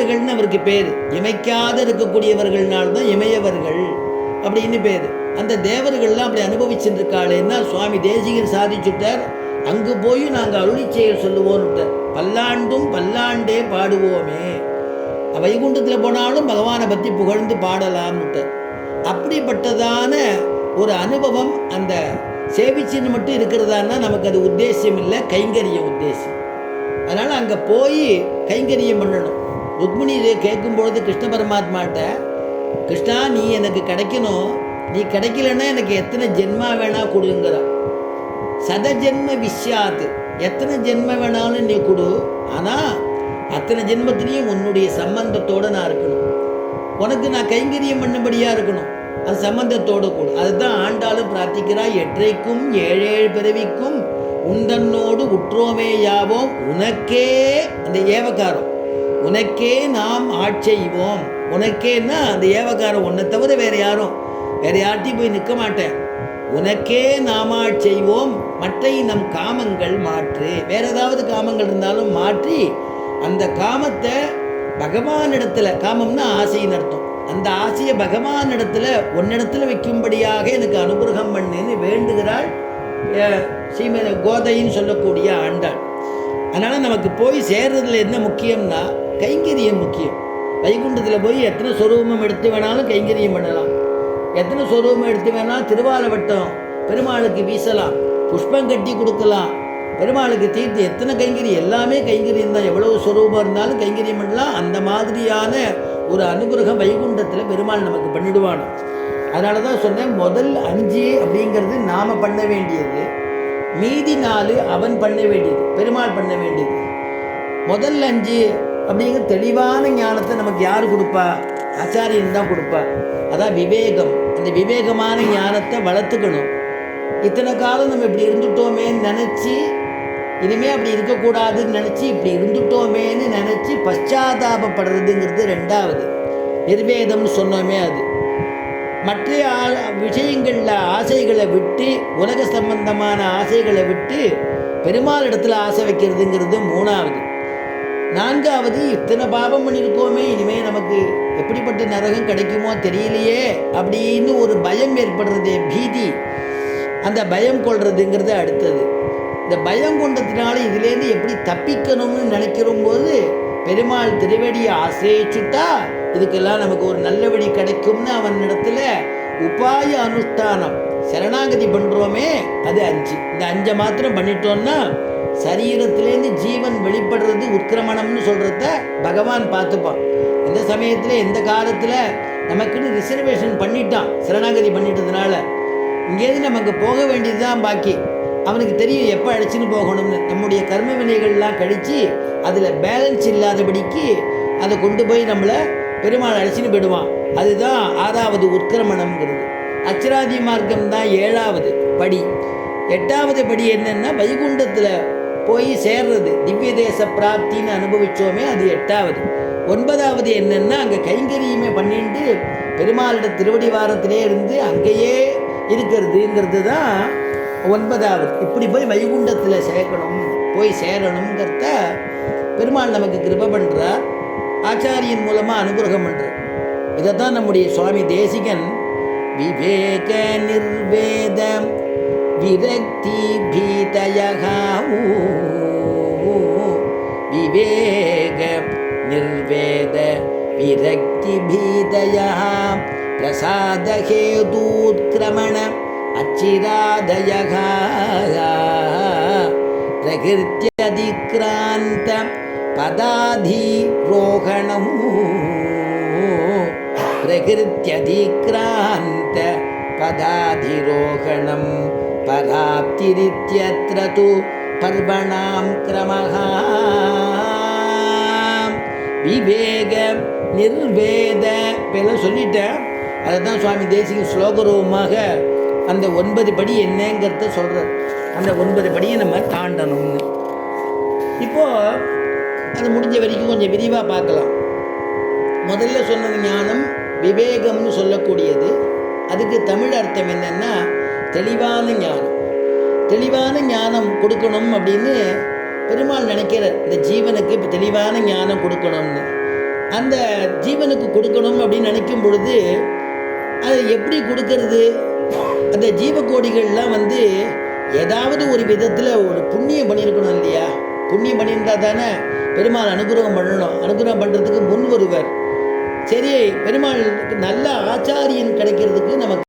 இமையவர்கள்னு அவருக்கு பேர். இமைக்காத இருக்கக்கூடியவர்கள்னால்தான் இமையவர்கள் அப்படின்னு பேர். அந்த தேவர்கள்லாம் அப்படி அனுபவிச்சுட்டு இருக்காளேன்னா சுவாமி தேசிகன் சாதிச்சுட்டார். அங்கு போய் நாங்கள் அருளி செயல் சொல்லுவோன்னு பல்லாண்டும் பல்லாண்டே பாடுவோமே. வைகுண்டத்தில் போனாலும் பகவானை பற்றி புகழ்ந்து பாடலாம்னுட்டு அப்படிப்பட்டதான ஒரு அனுபவம் அந்த சேவிச்சின்னு மட்டும் இருக்கிறதான்னா நமக்கு அது உத்தேசியம் இல்லை, கைங்கரியம் உத்தேசியம். அதனால் அங்கே போய் கைங்கரியம் பண்ணணும். ருக்மிணி கேட்கும்பொழுது கிருஷ்ண பரமாத்மாட்ட, கிருஷ்ணா நீ எனக்கு கிடைக்கணும், நீ கிடைக்கலன்னா எனக்கு எத்தனை ஜென்மா வேணா கொடுங்கிறா. சதஜென்ம விஸ்யாத்து, எத்தனை ஜென்ம வேணாலும் நீ கொடு, ஆனால் அத்தனை ஜென்மத்திலையும் உன்னுடைய சம்பந்தத்தோடு நான் இருக்கணும், உனக்கு நான் கைங்கரியம் பண்ணும்படியாக இருக்கணும், அது சம்பந்தத்தோடு கூட. அதுதான் ஆண்டாலும் பிரார்த்திக்கிறாய். எற்றைக்கும் ஏழேழு பிறவிக்கும் உந்தன்னோடு உற்றோமே யாவோம் உனக்கே, அந்த ஏவகாரம் உனக்கே நாம் ஆட்செய்வோம். உனக்கேன்னா அந்த ஏவகாரம் உன்னை தவிர வேறு யார்ட்டையும் போய் நிற்க மாட்டேன். உனக்கே நாமாட் செய்வோம், மற்ற நம் காமங்கள் மாற்று. வேற ஏதாவது காமங்கள் இருந்தாலும் மாற்றி அந்த காமத்தை பகவானிடத்துல, காமம்னா ஆசைன்னு அர்த்தம், அந்த ஆசையை பகவானிடத்துல உன்னிடத்துல வைக்கும்படியாக எனக்கு அனுகிரகம் பண்ணுன்னு வேண்டுகிறாள் ஸ்ரீமதி கோதைன்னு சொல்லக்கூடிய ஆண்டாள். அதனால் நமக்கு போய் சேர்றதுல என்ன முக்கியம்னா கைங்கரியம் முக்கியம். வைகுண்டத்தில் போய் எத்தனை சொரூபம் எடுத்து வேணாலும் கைங்கரியம் பண்ணலாம், எத்தனை சொரூபம் எடுத்து வேணாலும் திருவாலவட்டம் பெருமாளுக்கு வீசலாம், புஷ்பம் கட்டி கொடுக்கலாம், பெருமாளுக்கு தீர்த்து எத்தனை கைங்கரியம், எல்லாமே கைங்கரியம் தான். எவ்வளவு சொரூபம் இருந்தாலும் கைங்கரியம் பண்ணலாம். அந்த மாதிரியான ஒரு அனுகிரகம் வைகுண்டத்தில் பெருமாள் நமக்கு பண்ணிடுவானோ. அதனால தான் சொன்னேன், முதல் 5 அப்படிங்கிறது நாம் பண்ண வேண்டியது, மீதி 4 அவன் பண்ண வேண்டியது, பெருமாள் பண்ண வேண்டியது. முதல் 5 அப்படிங்கிற தெளிவான ஞானத்தை நமக்கு யார் கொடுப்பா? ஆச்சாரியன் தான் கொடுப்பா. அதான் விவேகம். அந்த விவேகமான ஞானத்தை வளர்த்துக்கணும். இத்தனை காலம் நம்ம இப்படி இருந்துட்டோமேன்னு நினச்சி, இனிமேல் அப்படி இருக்கக்கூடாதுன்னு நினச்சி, இப்படி இருந்துட்டோமேன்னு நினச்சி பశ్చాத்தாபப்படுறதுங்கிறது 2வது. நிர்வேதம்னு சொன்னோமே அது. மற்ற விஷயங்களில் ஆசைகளை விட்டு, உலக சம்பந்தமான ஆசைகளை விட்டு பெருமாள் இடத்துல ஆசை வைக்கிறதுங்கிறது 3வது. 4வது, இத்தனை பாவம் பண்ணியிருக்கோமே, இனிமேல் நமக்கு எப்படிப்பட்ட நரகம் கிடைக்குமோ தெரியலையே அப்படின்னு ஒரு பயம் ஏற்படுறதே, பீதி, அந்த பயம் கொள்றதுங்கிறது அடுத்தது. இந்த பயம் கொண்டதுனால இதுலேருந்து எப்படி தப்பிக்கணும்னு நினைக்கிற போது பெருமாள் திருவடியை ஆசிரிச்சுட்டா இதுக்கெல்லாம் நமக்கு ஒரு நல்ல வழி கிடைக்கும்னு அவன் இடத்துல உபாய அனுஷ்டானம் சரணாகதி பண்ணுறோமே, அது 5. இந்த 5 மாத்திரம் பண்ணிட்டோம்னா சரீரத்திலேருந்து ஜீவன் வெளிப்படுறது உத்கிரமணம்னு சொல்கிறத பகவான் பார்த்துப்பான். எந்த சமயத்தில் எந்த காலத்தில் நமக்குன்னு ரிசர்வேஷன் பண்ணிட்டான் சரணாகதி பண்ணிட்டதுனால, இங்கேருந்து நமக்கு போக வேண்டியது தான் பாக்கி. அவனுக்கு தெரியும் எப்போ அழைச்சின்னு போகணும்னு. நம்முடைய கர்ம வினைகள்லாம் கழித்து அதில் பேலன்ஸ் இல்லாதபடிக்கு அதை கொண்டு போய் நம்மளை பெருமாள் அழைச்சின்னு போயிடுவான். அதுதான் 6வது உத்கிரமணம்ங்கிறது. அச்சராதி மார்க்கம் தான் 7வது படி. 8வது படி என்னென்னா வைகுண்டத்தில் போய் சேர்றது, திவ்ய தேச பிராப்தின்னு அனுபவித்தோமே, அது 8வது. 9வது என்னென்னா அங்கே கைங்கரியுமே பண்ணிட்டு பெருமாளிட திருவடி வாரத்திலே இருந்து அங்கேயே இருக்கிறதுங்கிறது தான் 9வது. இப்படி போய் வைகுண்டத்தில் சேர்க்கணும், போய் சேரணுங்கிறத பெருமாள் நமக்கு கிருபை பண்ணுறார், ஆச்சாரியின் மூலமாக அனுகிரகம் பண்ணுறார். இதைத்தான் நம்முடைய சுவாமி தேசிகன் விவேக நிர்வேத விரக்தி பீதயः விவேக நிர்வேத விரக்தி பீதயः பிரசாத ஹேதூத்க்ரமண அச்சிராதயः பிரகிருத்யதிக்ராந்த பதாதிரோகணம் பிரகிருத்யதிக்ராந்த பதாதிரோகணம் பராப்திரித்யத்ர து பர்வணாம் க்ரமஹ. விவேக நிர்வேத இப்பெல்லாம் சொல்லிட்டேன். அதை தான் சுவாமி தேசிகன் ஸ்லோகரூபமாக அந்த 9 படி என்னங்கிறத சொல்கிறார். அந்த 9 படியை நம்ம தாண்டணும்னு. இப்போது அது முடிஞ்ச வரைக்கும் கொஞ்சம் விரிவாக பார்க்கலாம். முதல்ல சொன்னது ஞானம் விவேகம்னு சொல்லக்கூடியது. அதுக்கு தமிழ் அர்த்தம் என்னென்னா தெளிவான ஞானம். தெளிவான ஞானம் கொடுக்கணும் அப்படின்னு பெருமாள் நினைக்கிற இந்த ஜீவனுக்கு இப்போ தெளிவான ஞானம் கொடுக்கணும்னு. அந்த ஜீவனுக்கு கொடுக்கணும் அப்படின்னு நினைக்கும் பொழுது அதை எப்படி கொடுக்கறது? அந்த ஜீவகோடிகள்லாம் வந்து ஏதாவது ஒரு விதத்தில் ஒரு புண்ணியம் பண்ணியிருக்கணும் இல்லையா? புண்ணியம் பண்ணியிருந்தால் தானே பெருமாள் அனுகிரகம் பண்ணணும். அனுகிரகம் பண்ணுறதுக்கு முன் வருவர். சரி, பெருமாள் நல்ல ஆச்சாரியன் கிடைக்கிறதுக்கு நமக்கு